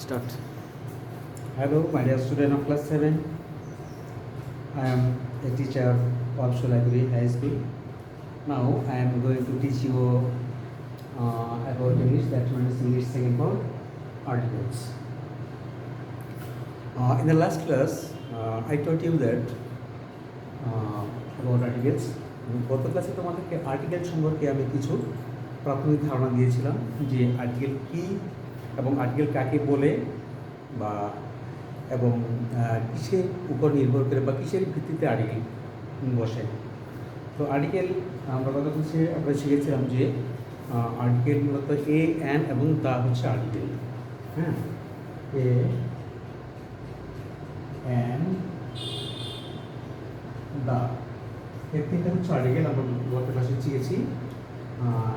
Start. Hello, my dear student of class 7. I am a teacher of Solaguri High School. Now I am going to teach you about English, that means English second part, articles. In the last class, I taught you that about articles. গত ক্লাসে তোমাদেরকে article সম্পর্কে আমি কিছু প্রাথমিক ধারণা দিয়েছিলাম যে আর্টিকেল কী এবং আর্টিকেল কাকে বলে বা এবং কিসের উপর নির্ভর করে বা কিসের ভিত্তিতে আর্টিকেল বসে। তো আর্টিকেল আমরা গত ক্লাসে আমরা শিখেছিলাম যে আর্টিকেল মূলত এ অ্যান এবং দা হচ্ছে আর্টিকেল। হ্যাঁ, এ অ্যান দা এর তিনটা হচ্ছে আর্টিকেল আমরা গত ক্লাসে শিখেছি।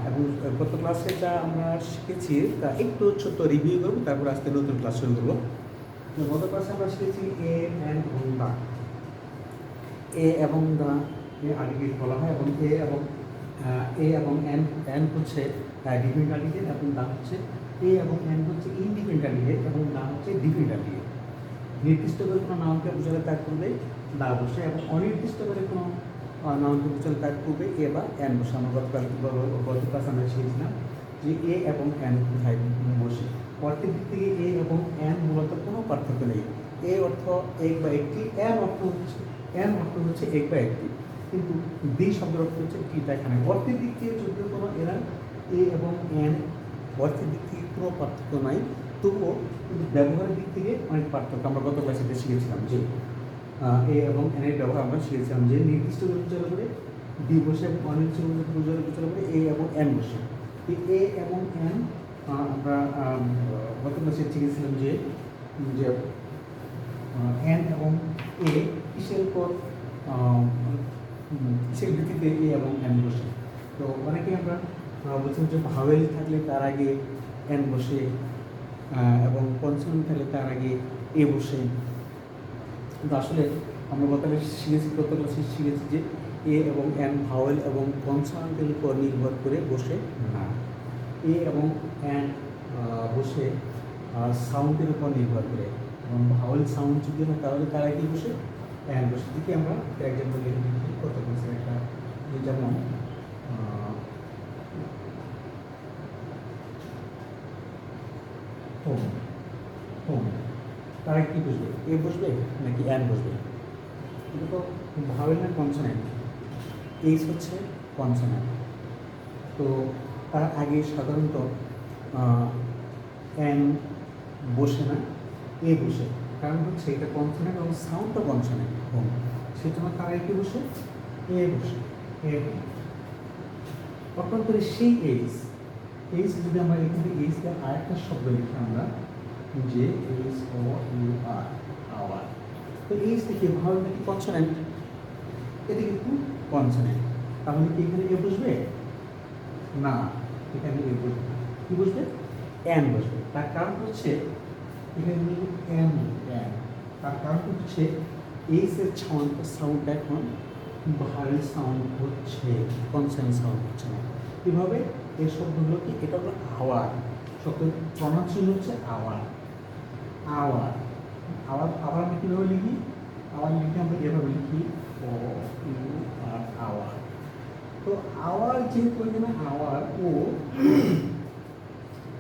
এবং গত ক্লাসে যা আমরা শিখেছি তা একটু ছোট্ট রিভিউ করবো, তারপর আজকে নতুন ক্লাস শুরু করবো। গত ক্লাসে আমরা শিখেছি এ অ্যান এবং দা। এ এবং দা আর্টিকেল বলা হয় এবং এ এবং অ্যান হচ্ছে ডিপেন্ডেন্ট আর্টিকেল এবং দা হচ্ছে এ এবং অ্যান হচ্ছে ইনডিপেন্ডেন্ট আর্টিকেল এবং দা হচ্ছে ডিপেন্ডেন্ট আর্টিকেল। নির্দিষ্ট করে কোনো নামকে বোঝালে তার পূর্বে দা বসে এবং অনির্দিষ্ট করে কোনো নামকে বোঝালে তার পূর্বে এ বা অ্যান বসে। আমরা গত ক্লাস আমরা শিখেছিলাম যে এ এবং অ্যান কোথায় বসে। অর্থের দিক থেকে এ এবং অ্যান মূলত কোনো পার্থক্য নেই। এ অর্থ এক বা একটি, অ্যান অর্থ হচ্ছে এক বা একটি, কিন্তু দুই শব্দের অর্থ হচ্ছে টিটা এখানে। অর্থের দিক থেকে যদিও কোনো এরা এ এবং অ্যান অর্থের দিক থেকে কোনো পার্থক্য নাই, তবুও কিন্তু ব্যবহারের দিক থেকে অনেক পার্থক্য। আমরা গত ক্লাসে শিখেছিলাম যে এ এবং অ্যানের ব্যবহার আমরা শিখেছিলাম যে নির্দিষ্ট বোঝালে করে ডি বসে এবং অনির্দিষ্ট বোঝালে করে এ এবং অ্যান বসে। এ এবং অ্যান আমরা গত ক্লাসে শিখেছিলাম যে অ্যান এবং এ কিসের উপর কিসের ভিত্তিতে এ এবং অ্যান বসে। তো অনেকে আমরা বলছিলাম যে ভাওয়েল থাকলে তার আগে অ্যান বসে এবং কনসোনেন্ট থাকলে তার আগে এ বসে। কিন্তু আসলে আমরা গত ক্লাসে শিখেছি যে এ এবং অ্যান ভাওয়েল এবং কনসোনেন্টের উপর নির্ভর করে বসে না। এ এবং অ্যান বসে সাউন্ডের উপর নির্ভর করে, এবং ভাওয়েল সাউন্ড যদি হয় তাহলে তার আগে বসে অ্যান বসে। থেকে আমরা এক্সাম্পল করতে পারছি একটা, যেমন হোম হোম তারা কি বসবে, এ বসবে নাকি অ্যান বসবে? এটা তো ভাওয়েল না কনসোনেন্ট, এইচ হচ্ছে কনসোনেন্ট। তো তার আগে সাধারণত অ্যান বসে না, এ বসে। কারণ হচ্ছে এটা কনসোনেন্ট এবং সাউন্ডটা কনসোনেন্ট হোম, সেজন্য তার আগে কি বসে, এ বসে। এ অর্থাৎ করে সেই এইচ যদি আমরা এখানে এইচকে আরেকটা শব্দ লিখি আমরা যে H O U R hour. তো এইচ থেকে ভাওয়েল নাকি কনসোনেন্ট? এটা কিন্তু কনসোনেন্ট। তাহলে কি এখানে এ বসবে না, এখানে এ বসবে কি বসবে, অ্যান বসবে। তার কারণ হচ্ছে এখানে অ্যান, তার কারণ হচ্ছে এইচ এর সাউন্ডটা এখন ভাওয়েল সাউন্ড হচ্ছে, কনসোনেন্ট সাউন্ড হচ্ছে না। কীভাবে? এই শব্দগুলো কি, এটা হলো আওয়ার, শব্দ প্রনাউন্সিয়েশন হচ্ছে আওয়ার। আওয়ার আওয়ার আবার আমি কীভাবে লিখি? আওয়ার লিখে আমরা এভাবে লিখি ও ইউ আর আওয়ার। তো আওয়ার যেহেতু এখানে আওয়ার ও,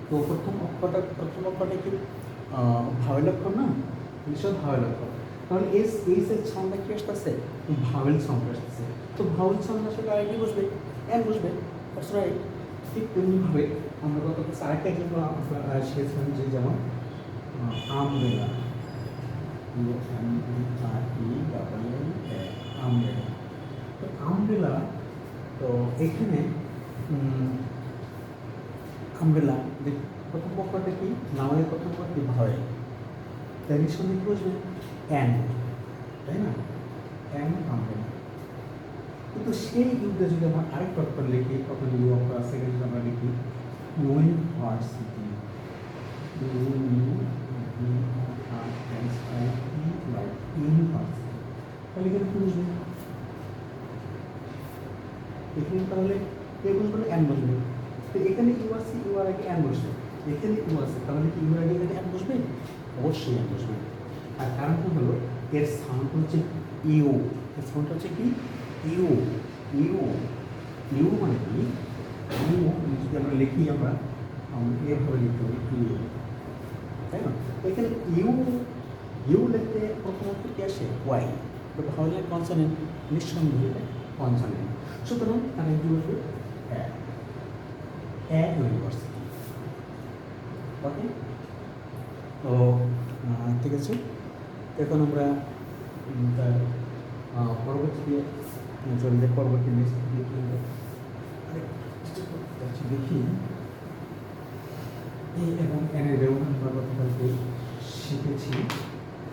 তো প্রথম অক্ষরটা কি ভাওয়েল অক্ষর না, নিশ্চয় ভাওয়েল অক্ষর। তাহলে এইচ এর সাউন্ডটা কি আসতেছে, ভাওয়েল সাউন্ড আসতেছে। তো ভাওয়েল সাউন্ড আসলে আগে কি বসবে, অ্যান বসবে। রাইট। ঠিক তেমনিভাবে আমরা গত আরেকটা এক্সাম্পল শিখেছিলাম যে যেমন আমব্রেলা, আমব্রেলা। তো আমব্রেলা, তো এখানে আমব্রেলা প্রথম পক্ষটা কি, নামের প্রথম পক্ষটি ভাওয়েল, তাই নিঃসন্দেহে কি বসবে, অ্যান, তাই না? An umbrella. কিন্তু সেই ইউটা যদি আমরা আরেকটা অক্ষর লিখি, তখন ইউ অক্ষর আছে, যদি আমরা লিখি ইউনিভার্সিটি, ইউনিভার্সিটি, তাহলে এখানে কি বুঝবে, এখানে তাহলে কে বসবে, অ্যান বসবে। তো এখানে ইউ আছে, ইউ আর আগে অ্যান বসবে, এখানে ইউ আছে, তাহলে কি ইউ আর আগে এখানে অ্যান বসবে? অবশ্যই অ্যান বসবে। আর কারণটা হলো এর সাউন্ড হচ্ছে ইউ, এর সাউন্ডটা হচ্ছে কি ইউ, ইউ, ইউ মানে কি ইউ যদি আমরা লিখি আমরা এভাবে লিখতে হবে ইউ, তাই না? এখানে ইউ, ইউ লিখতে প্রথমত কি আসে ওয়াই, তাহলে কনসোনেন্ট নিঃসন্দেহে কনসোনেন্ট, সুতরাং তারা কি বলবে ইউনিভার্সিটি। ওকে, তো ঠিক আছে, এখন আমরা তার পরবর্তীতে চলে যাই। পরবর্তী নেক্সট দেখি এই এবং এনের ব্যবহার আমরা গতকালকে শিখেছি।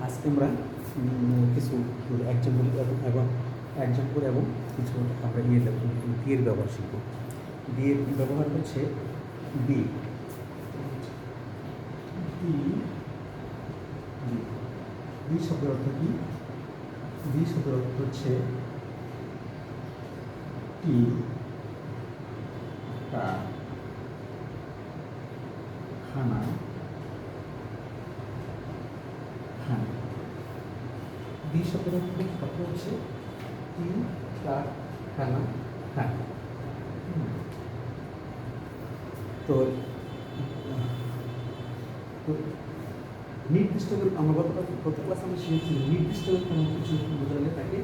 আজকে আমরা কিছু এক্সাম্পল এবং এক্সাম্পল এবং কিছু আমরা বিয়ের ব্যবহার শিখব। বিয়ের ব্যবহার হচ্ছে বি, বি শব্দের অর্থ কি? বি শব্দের অর্থ হচ্ছে টি টা খানা, খানা। বি শব্দের অর্থ হচ্ছে টি টা খানা, খানা। তো নির্দিষ্ট করে আমরা গত ক্লাসে আমরা শিখেছি নির্দিষ্ট করে কোনো কিছু বোঝালে তাকে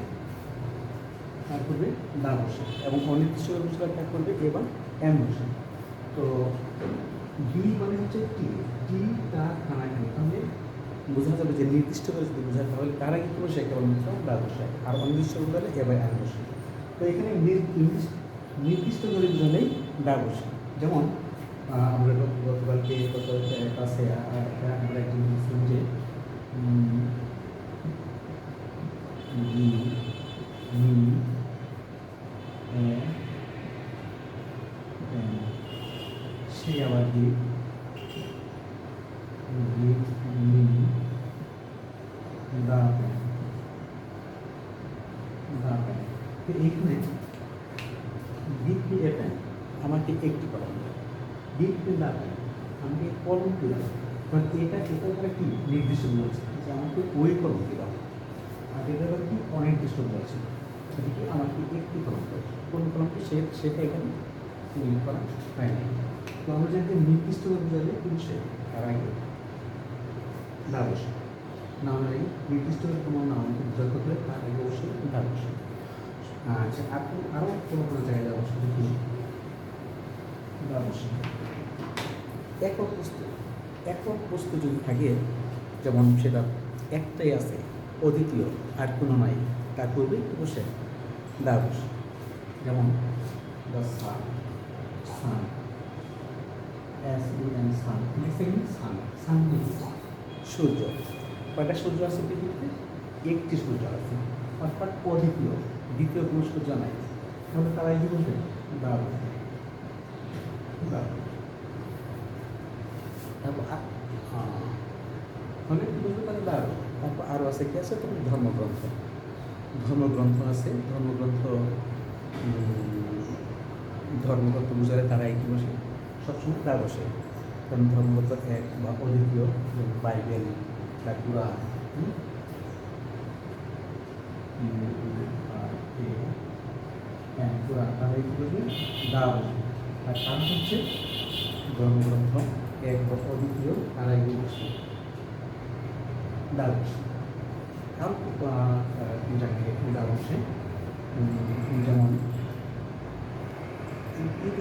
তার করবে দা বসে, এবং অনির্দিষ্ট করে বোঝালে তার করবে এবং এম বসে। তো বি মানে হচ্ছে টি, টি টা খানা, খানি। তাহলে বোঝা যাবে যে নির্দিষ্ট করে যদি বোঝায় তাহলে তারা কি বসে কেবলমাত্র দা বসায়, আর অনির্দিষ্ট বোঝালে এবার এম বসে। তো এখানে নির্দিষ্ট করে বোঝালেই দা বসে। যেমন আমরা গতকালকে ক্লাসে আমরা একজন বলছিলাম যে সে আবার কি এইখানে আমাকে একটি কলম, আমাকে কলম দিলাম, কারণ এটা দ্বারা কি নির্দিষ্ট বলছে যে আমাকে ওই কলম দিলাম, আর এটা দ্বারা কি অনির্দিষ্ট বলছে সেটা কি আমাকে একটি কলম দেয়। কোন কলমটি সেটা এখানে উল্লেখ করা হয় না। তো আমরা যাকে নির্দিষ্ট বোঝালে কিন্তু সে তার আগে দা বসে, না হলে নির্দিষ্ট কোনো নাম বোঝার করলে তার আগে অবশ্যই দা বসে। আচ্ছা, আপনি আরও কোনো কোনো জায়গায় দা বসে দেখি দা বসে। একক বস্তু যদি থাকে, যেমন সেটা একটাই আছে অদ্বিতীয় আর কোনো নাই, তা করবে বসে দা বসে। যেমন দ্য সান, সান, সান, সান, সান সূর্য। কয়টা সূর্য আছে পৃথিবীতে? একটি সূর্য আছে, অর্থাৎ অদ্বিতীয়, দ্বিতীয় কোনো সূর্য নাই। তাহলে তারা কি বলবে দা বসে। তারপর হলে কি বলতে পারে দাঁড়। তারপর আরও আছে কি আছে? তখন ধর্মগ্রন্থ, ধর্মগ্রন্থ আছে। ধর্মগ্রন্থ বুঝালে তারা কি বসে সবসময় দা বসে, কারণ ধর্মগ্রন্থ এক বা অদ্বিতীয়, যেমন বাইবেল বা কুরআন, কুরআন, তারা কি বলবে দা বসে। আর কারণ হচ্ছে ধর্মগ্রন্থ এক বা অদ্বিতীয়, তারা কি বসে দা বসে। আর যাকে দা বসে, যেমন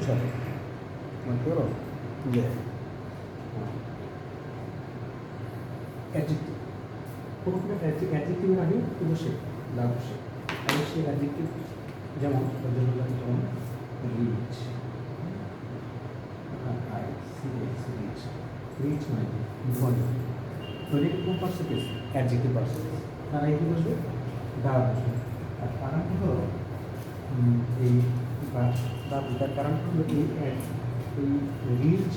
সাথে মনে করো যে অ্যাডজেক্টিভ, কোনো কোনো অ্যাডজেক্টিভের আগে কি বসে দা বসে, এবং সেই অ্যাডজেক্টিভ যেমন যেমন রিচ, রিচ মানে ধনী, ধনী কোন পার্সেন্টেজ? অ্যাডজেক্টিভ পার্সেন্টেজ, তারা কি বসবে দা বসবে। আর কারণটি হলো এই তার কারণটা হলো এই রিচ,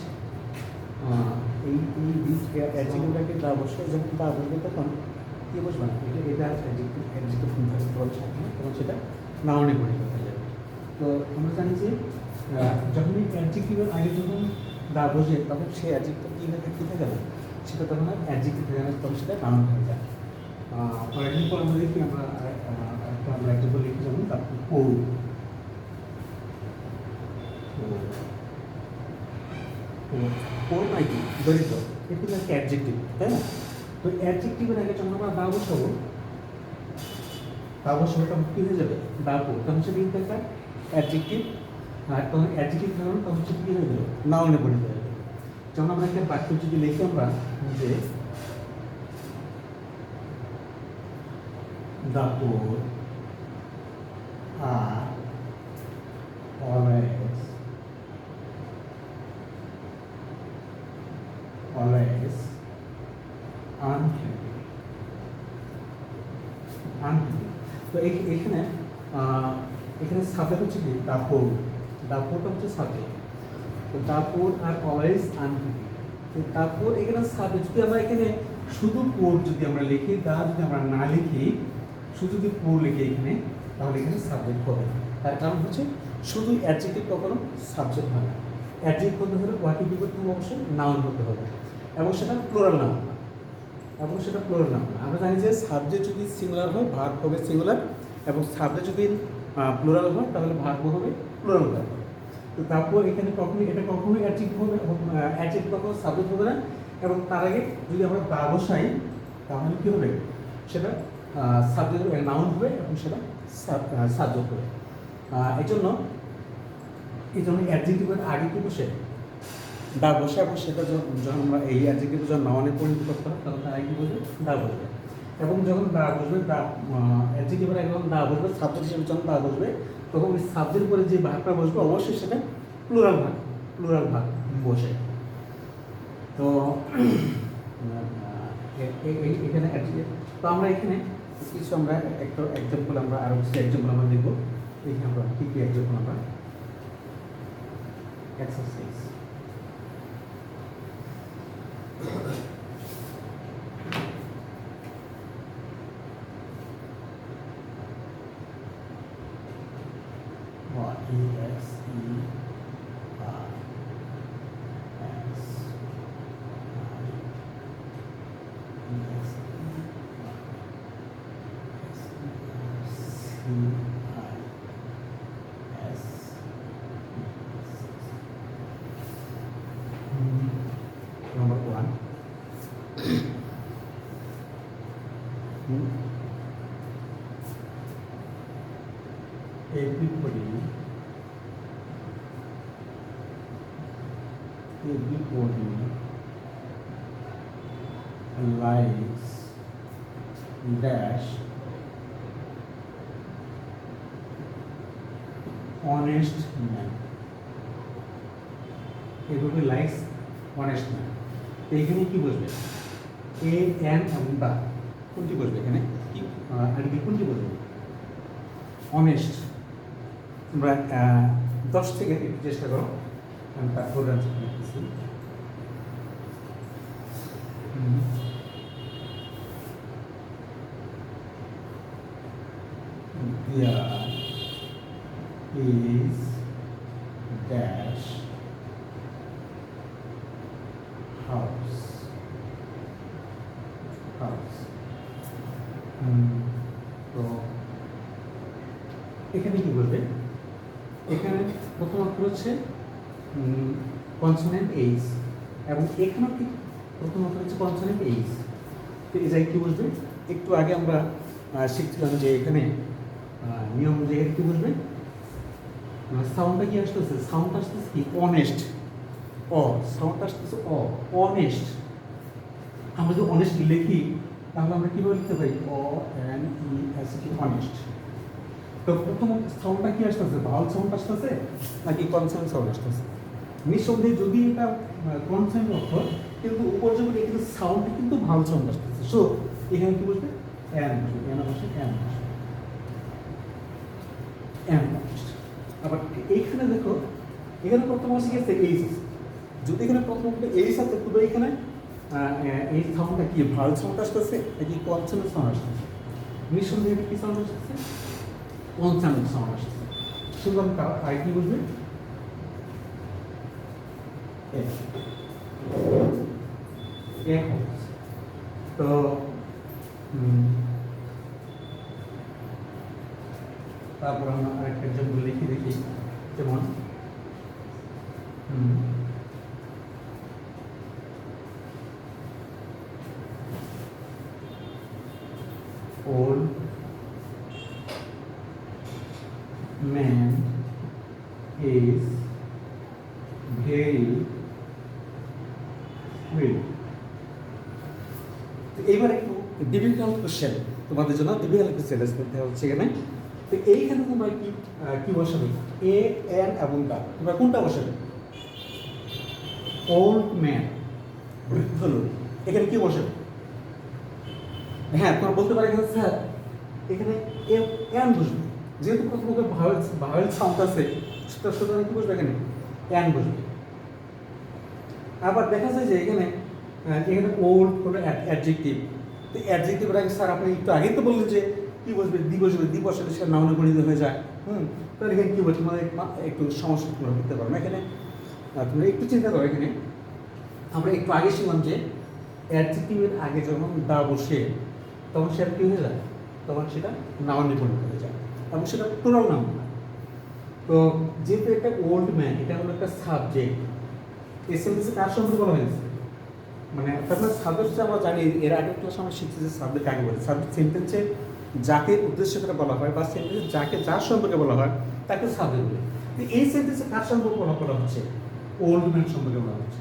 এই রিচ অ্যাডজেক্টিভটাকে দা বসে, যখন দা বসবে তখন কি বসবে না, এটা অ্যাডজেক্টিভ তখন সেটা নাউনে পরিণত হয়ে যাবে। তো আমরা জানি যে যখন এই অ্যাডজেক্টিভের আগে যখন দা বসে তখন সেই অ্যাডজেক্টিভ কী থাকে না, সেটা তখন আর অ্যাডজেক্টিভ থাকে না, তখন সেটা নাউন হয়ে যায়। ফর এক্সাম্পল আমরা দেখি আমরা এক্সাম্পল লিখি, যেমন তারপর পোর, পোর মানে কি দরিদ্র, এটা কিন্তু একটা অ্যাডজেক্টিভ, তাই না? তো অ্যাডজেক্টিভের আগে যখন আমরা দা বসাবো, দা বসাবো তখন কী হয়ে যাবে, দা পোর, তখন সেটা কিন্তু একটা অ্যাডজেক্টিভ। আর তখন অ্যাডজেক্টিভ ধরুন তখন সেটা কী হয়ে গেল, নাউনে পরিণত হয়ে গেল। যেমন আমরা একটা বাক্য যদি লিখি আমরা যে the poor are always unhappy. তো এখানে সাবজেক্ট হচ্ছে কি the poor, হচ্ছে সাবজেক্ট। তো the poor are always unhappy। তো the poor এখানে সাবজেক্ট, যদি আমরা এখানে শুধু পোর যদি আমরা লিখি, দা যদি আমরা না লিখি, শুধু যদি পোর লিখি এখানে, তাহলে এখানে সাবজেক্ট হবে। তার কারণ হচ্ছে শুধু অ্যাডজেক্টিভ কখনো সাবজেক্ট হয় না। অ্যাডজেক্টিভ হতে হলে ওয়াকে কি করতে হবে, অবশ্যই নাউন হতে হবে, এবং সেটা প্লুরাল নাউন না, আমরা জানি যে সাবজেক্ট যদি সিঙ্গুলার হয় ভার্ব হবে সিঙ্গুলার, এবং সাবজেক্ট যদি প্লুরাল হয় তাহলে ভার্ব হবে প্লুরাল ভার্ব। তো তারপর এখানে এটা কখনোই অ্যাডজেক্টিভ হবে, অ্যাডজেক্টিভ কখনো সাবজেক্ট হবে না। এবং তার আগে যদি আমরা দা বসাই তাহলে কী হবে, সেটা সাবজেক্ট নাউন হবে, এবং সেটা সাবজেক্ট হবে। এই জন্য অ্যাডজেক্টিভের আগে কি বসে, দা বসে, এবং সেটা যখন আমরা এই অ্যাডজেক্টিভ যখন নাউনে পরিণত করতে হবে তখন তার আগে কি বসবে, দা বসবে। এবং যখন দা বসবে, অ্যাডজেক্টিভের আগে যখন দা বসবে, সাবজেক্ট হিসেবে যখন দা বসবে, তখন ওই সাবজেক্ট পরে যে ভাগটা বসবে অবশ্যই সেটা প্লুরাল ভাগ বসে। তো এখানে তো আমরা এখানে কিছু আমরা একটা এক্সাম্পল, আমরা আরো কিছু এক্সাম্পল আমরা দেখবো। এখানে আমরা কী এক্সাম্পল আমরা exercise, Number 1. Everybody likes dash honest man. Everybody likes honest man. তো এখানে কি বসবে, এ এন এবং দা, কোনটি বসবে এখানে, কি আরবি কোনটি বসবে, অনেস্ট। তোমরা 10 থেকে একটু চেষ্টা করো, আমি তারপর লিখতেছি। There is dash house. তো এখানে কি বলবে, এখানে প্রথম অক্ষর হচ্ছে কনসোনেন্ট এইচ, এবং এখানে কি প্রথম অক্ষর হচ্ছে কনসোনেন্ট এইচ। তো এই জায়গায় কি বলবে, একটু আগে আমরা শিখছিলাম যে এখানে নিয়ম অনুযায়ী কি বলবে, সাউন্ডটা কি আসতেছে, সাউন্ড আসতেছে কি অনেস্ট, সাউন্ড আসতেছে অনেস্ট। আমরা যদি অনেস্ট লিখি তাহলে আমরা কীভাবে লিখতে পারি, ONEST, অনেস্ট। তো প্রথম সাউন্ডটা কি আসতেছে, ভাওয়াল সাউন্ড আসতেছে নাকি কনসোনেন্ট সাউন্ড আসতেছে? নিঃসন্দেহে যদি এটা কনসোনেন্ট অক্ষর, কিন্তু উপর যখন এখানে সাউন্ড কিন্তু ভাওয়াল সাউন্ড আসতেছে, সো এখানে কি বলবে, আবার এইখানে দেখো, এখানে প্রথম আসে গেছে এইচ, যদি এখানে প্রথম এইচ আছে তবে এখানে এই সাউন্ডটা কি ভাওয়াল সাউন্ড আসতেছে নাকি কনসোনেন্ট সাউন্ড আসতেছে? নিঃসন্দেহে কি সাউন্ড আসতেছে, কনসোনেন্ট সাউন্ড আসতেছে। সুতরাং আর কি বলবে, এ হাউস। তো তারপর আমরা আরেকটা এক্সাম্পল লিখে দেখি, যেমন old man is very weak. এইবার একটু ডিফিকাল্ট কোশ্চেন তোমাদের জন্য, ডিফিকাল্ট কোশ্চেন দেওয়া হচ্ছে এখানে। তো এইখানে তোমরা কি বসাবে? এ, এন এবং দা, তোমরা কোনটা বসাবে? ওল্ড ম্যান, বৃদ্ধ লোক, এখানে কি বসাবে? হ্যাঁ, তোমরা বলতে পারো এখানে স্যার এখানে এন বসবে, যেহেতু প্রথমত ভাওয়েল সাউন্ড আছে, সুতরাং কি বসবে এখানে? এন বসবে। আবার দেখা যায় যে এখানে ওল্ড কোনো অ্যাডজেক্টিভ, তো অ্যাডজেক্টিভের আগে স্যার আপনি একটু আগেই তো বললেন যে কি বসবে? দি বসবে, দি বসালে সে নাউনে পরিণত হয়ে যায়। তাহলে এখানে কী বলছে? তোমাদের একটু সমস্যা তোমরা করতে পারো না। এখানে তোমরা একটু চিন্তা করো, এখানে আমরা একটু আগে শুনলাম যে অ্যাডজেক্টিভের আগে যখন দা বসে তখন সেটা কী হয়ে যায়? তখন সেটা নাউনে পরিণত হয়ে যায়, এবং সেটা প্লুরাল নাউন না। তো যেহেতু একটা ওল্ড ম্যান, এটা হলো একটা সাবজেক্ট, এই সেন্টেন্সে কার সম্পর্কে বলা হয়েছে? মানে তারপরে সাবজেক্ট আমরা জানি, এর আগের ক্লাসে আমরা শিখছি যে সাবজেক্ট কাকে বলে। সাবজেক্ট সেন্টেন্সে যাকে উদ্দেশ্য করে বলা হয় বা সেন্টেন্সে যাকে যার সম্পর্কে বলা হয় তাকে সাবজেক্ট বলে। এই সেন্টেন্সে কার সম্পর্কে বলা হচ্ছে? ওল্ড ম্যান সম্পর্কে বলা হচ্ছে।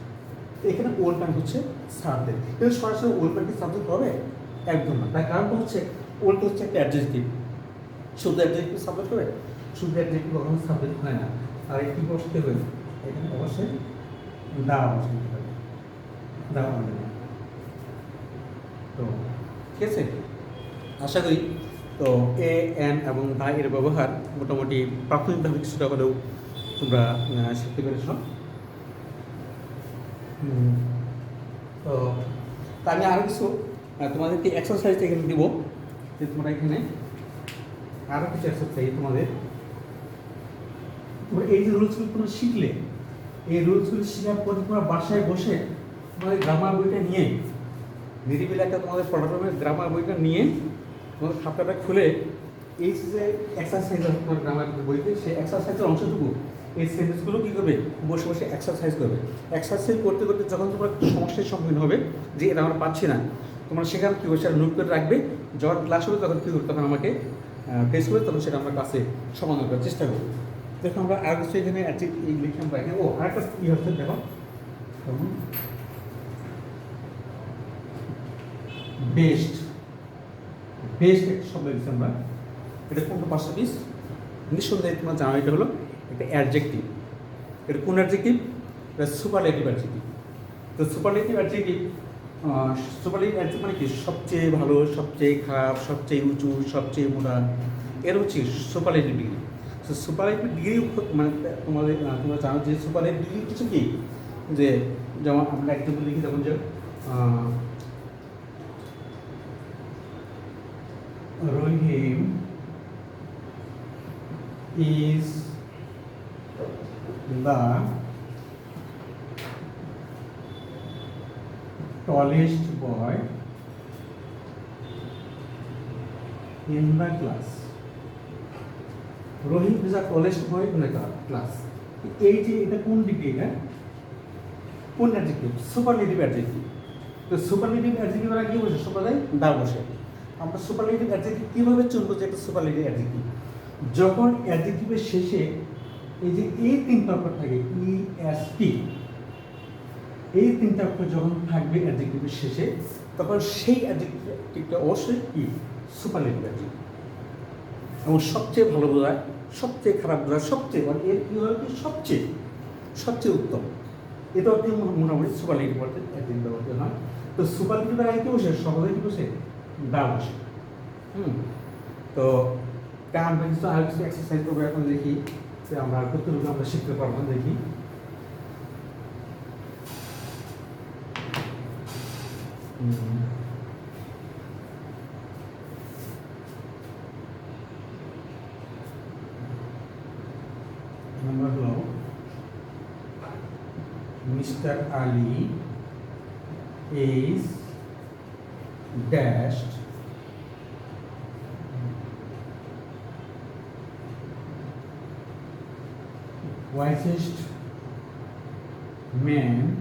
এখানে ওল্ড ম্যান হচ্ছে সাবজেক্ট, কিন্তু সরাসরি ওল্ড ম্যান কি সাবজেক্ট হবে? একদম না। তার কারণটা হচ্ছে ওল্ড হচ্ছে একটা অ্যাডজেক্টিভ, শুধু অ্যাডজেক্টিভ সাবজেক্ট হবে? শুধু অ্যাডজেক্টিভ কখনো সাবজেক্ট হয় না। আর একটি বসতে হবে এখানে অবশ্যই দা বসতে হবে, দা হবে না। তো ঠিক আছে, আশা করি তো এ, এন এবং দা এর ব্যবহার মোটামুটি প্রাথমিকভাবে কিছুটা হলেও তোমরা শিখতে পেরেছ। তো আমি আরও কিছু তোমাদেরকে এক্সারসাইজ এখানে দিব, যে তোমরা এখানে আরও কিছু এক্সারসাইজ তোমরা এই যে রুলসগুলো তোমরা শিখলে, এই রুলসগুলো শেখার পর তোমরা বাসায় বসে তোমাদের গ্রামার বইটা নিয়ে, নিরিবিলি একটা তোমাদের পড়াশোনার গ্রামার বইটা নিয়ে তোমাদের খাতাটা খুলে এই যে এক্সারসাইজ আছে তোমার গ্রামার বইতে, সেই এক্সারসাইজের অংশটুকু এই সেন্টেন্সগুলো কী করবে? বসে বসে এক্সারসাইজ করবে। এক্সারসাইজ করতে করতে যখন তোমরা সমস্যার সম্মুখীন হবে যে এটা আমরা পাচ্ছি না, তোমরা সেখানে কী করছে নোট করে রাখবে, যখন ক্লাস হবে তখন কী করবে? তখন আমাকে ফেস করে তখন সেটা আমরা ক্লাসে সমাধান করার চেষ্টা করবো। দেখো আমরা আর কিছু এখানে এই লিখে আমরা এখানে আরেকটা কী হচ্ছে দেখো, বেস্ট, বেস্ট একটা শব্দ দিচ্ছি আমরা। এটা কোনটা? পাঁচটা পিস নিঃসন্দেহে তোমরা জানো এটা হলো একটা অ্যাডজেক্টিভ। এটা কোন অ্যাডজেক্টিভ? এটা সুপারলেটিভ অ্যাডজেক্টিভ। তো সুপারলেটিভ অ্যাডজেক্টিভ, সুপারলেটিভ অ্যাডজেক্টিভ মানে কি? সবচেয়ে ভালো, সবচেয়ে খারাপ, সবচেয়ে উঁচু, সবচেয়ে মোটা, এর হচ্ছে সুপারলেটিভ ডিগ্রি। তো সুপারলেটিভ ডিগ্রি মানে তোমরা জানো যে সুপারলেটিভ ডিগ্রি কিছু কি, যে যেমন আমরা এক্সাম্পল লিখি, যেমন যে Rahim is the tallest boy in the class. Rahim is the tallest boy in the class. এই যে এটা কোন ডিগ্রি? এটা কোন অ্যাডজেক্টিভ? Superlative adjective. তো সুপারলেটিভ অ্যাডজেক্টিভ কি বসে? সবাই দা বসে। আমরা সুপারলেটিভ অ্যাডজেক্টিভ কীভাবে চলবো যে একটা সুপারলেটিভ অ্যাডজেক্টিভ? যখন অ্যাডজেক্টিভের শেষে এই যে এই তিনটা অক্ষর থাকে, EST, এই তিনটা অক্ষর যখন থাকবে অ্যাডজেক্টিভের শেষে, তখন সেই অ্যাডজেক্টিভটা অবশ্যই কি? Superlative adjective. এবং সবচেয়ে ভালো বোঝায়, সবচেয়ে খারাপ বোঝায়, সবচেয়ে মানে এর কী হয়? সবচেয়ে সবচেয়ে উত্তম, এটাও কি মোটামুটি সুপারলেটিভ অ্যাডজেক্টিভ ব্যবহৃত হয়। তো সুপারলেটিভের আগে কি বসে? সহজে কি বসে? দা বসে। তো আমরা কিছু আর কিছু এক্সারসাইজ করবো এখন, দেখি যে আমরা কতটুকু আমরা শিখতে পারবো। দেখি নাম্বার হলো mister Ali is dashed wisest man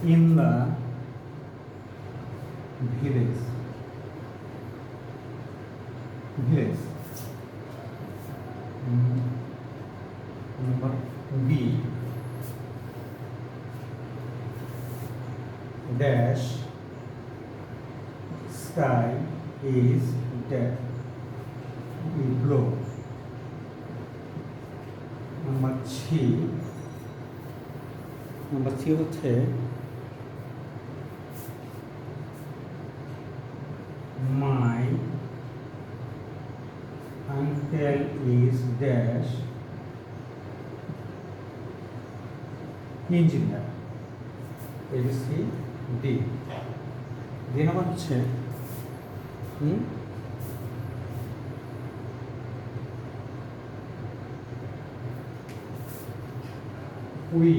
in the village. Number B, dash sky is blue. Number C হচ্ছে my uncle is dash engineer. ABC D. D number হচ্ছে we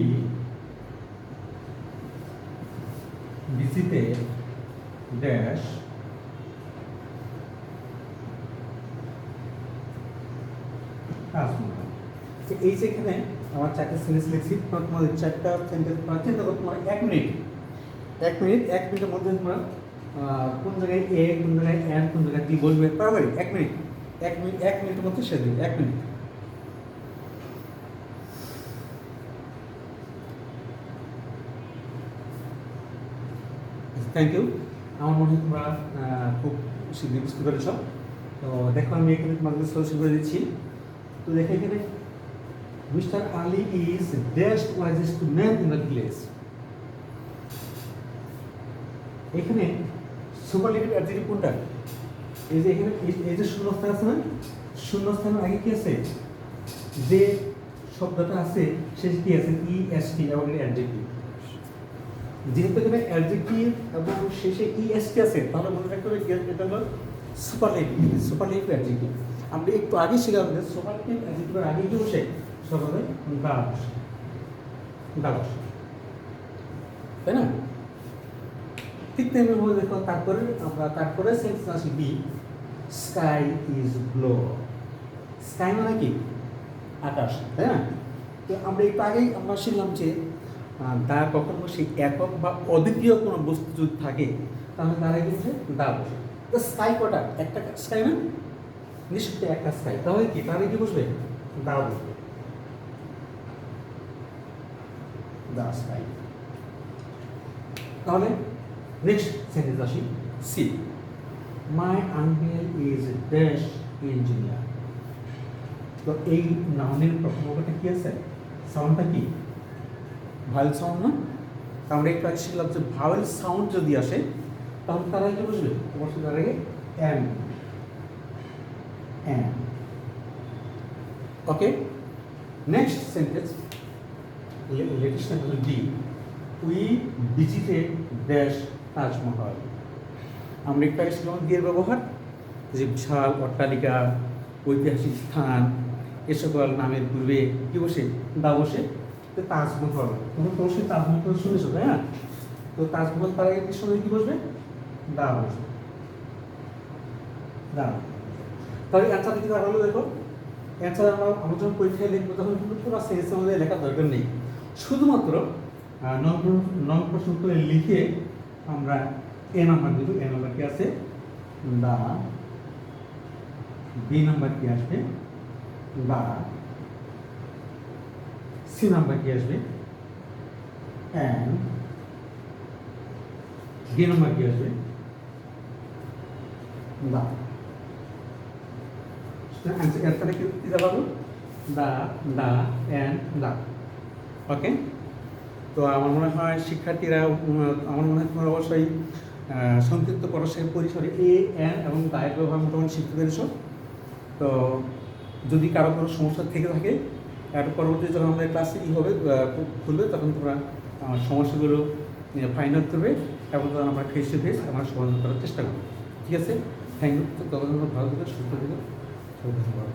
visited dash তাজমহল। তো এই যেখানে আমার চারটা সেন্টেন্স লিখছি, তোমাদের চারটা সেন্টেন্স চিন্তা করো, তোমার 1 মিনিটের মধ্যে তোমরা কোন জায়গায় এ, কোন জায়গায় এন, কোন জায়গায় ডি বলবে পারবে। 1 মিনিটের মধ্যে শেষ দেবে। 1 মিনিট। Thank you. আমার মনে হয় তোমরা খুব শীঘ্রই বুঝতে পেরেছ। তো দেখো আমি এখানে তোমাদের সলিউশন করে দিচ্ছি। তো দেখো এখানে mister Ali is best wisest man in the village. এখানে সুপারলেটিভ অ্যাডজেক্টিভ কোনটা? এই যে এখানে এই যে শূন্যস্থান আছে না, শূন্যস্থানের আগে কি আছে? যে শব্দটা আছে শেষে কি আছে? ইএসটি এবং অ্যাডজেক্টিভ। যেহেতু এখানে অ্যাডজেক্টিভ এবং শেষে ইএসটি আছে, তাহলে মনে রাখতে হবে এটা হলো সুপারলেটিভ অ্যাডজেক্টিভ। আমরা একটু আগে শিখলাম যে সুপারলেটিভ অ্যাডজেক্টিভের আগে কি বসে? সর্বদা দা বসে, তাই না? ঠিক তেমনি দেখো তারপরে সেন্টেন্স আসি B, sky is blue. Sky মানে কি? আকাশ, তাই না? তো আমরা একটু আগেই আমরা শিখলাম যে দা কখন বসে একক বা অদ্বিতীয় কোনো বস্তু যদি থাকে তাহলে তারা কি বসে? দা বসে। তো স্কাই কটা? একটা স্কাই না, নিশ্চয়ই একটা স্কাই। তাহলে কি তাহলে কি বসবে? দা বসবে, দা স্কাই। তাহলে নেক্সট সেন্টেন্স আসি C, my uncle is dash engineer. তো এই নাউনের প্রথম অংশটা কি আছে? সাউন্ডটা কি? ভাওয়েল সাউন্ড না? আমরা একটু আগে শিখলাম যে ভাওয়েল সাউন্ড যদি আসে তাহলে তারা কি বসবে? অবশ্যই তার আগে M. Okay, next sentence latest sentence D, we visited dash Taj Mahal. আমরা একটু আগে শিখলাম দিয়ে ব্যবহার, যে বিশাল অট্টালিকা, ঐতিহাসিক স্থান, এ সকল নামের পূর্বে কি বসে? দা বসে। তো তাজমহল, তুমি তো অবশ্যই তাজমহল শুনেছো, তাই না? তো তাজমহল তার আগে সময় কি বসবে? দা বসবে, দা। তাহলে অ্যান্সারটা কি দাঁড়ালো? দেখো অ্যান্সার আমরা যখন পরীক্ষায় লিখবো তখন কিন্তু পুরো সেন্স আমাদের লেখার দরকার নেই, শুধুমাত্র নন প্রশ্ন উত্তরে লিখে আমরা এ নাম্বার দেবো। এ নাম্বার কি আছে? দা। বি নাম্বার কি আসবে? দা। সি নাম্বার কি আসবে? এন্ড। ডি নাম্বার কি আসবে? দা। অ্যান্সারটা কি দিতে পারবো? দা, এন্ড দা। ওকে, তো আমার মনে হয় শিক্ষার্থীরা, আমার মনে হয় তোমরা অবশ্যই সংক্ষিপ্ত পরিসরে এ, এন এবং দায়ের ব্যবহার মোটামুটি শিখতে পেরেছ। তো যদি কারো কোনো সমস্যা থেকে থাকে, এর পরবর্তী যখন আমাদের ক্লাসে কী হবে খুলবে তখন তোমরা সমস্যাগুলো ফাইন্ড আউট করবে এবং তখন আমরা ফেস টু ফেস আমরা সমাধান করার চেষ্টা করবো। ঠিক আছে, থ্যাংক ইউ। তখন ভালো থেকো, সুস্থ থেকো, ধন্যবাদ।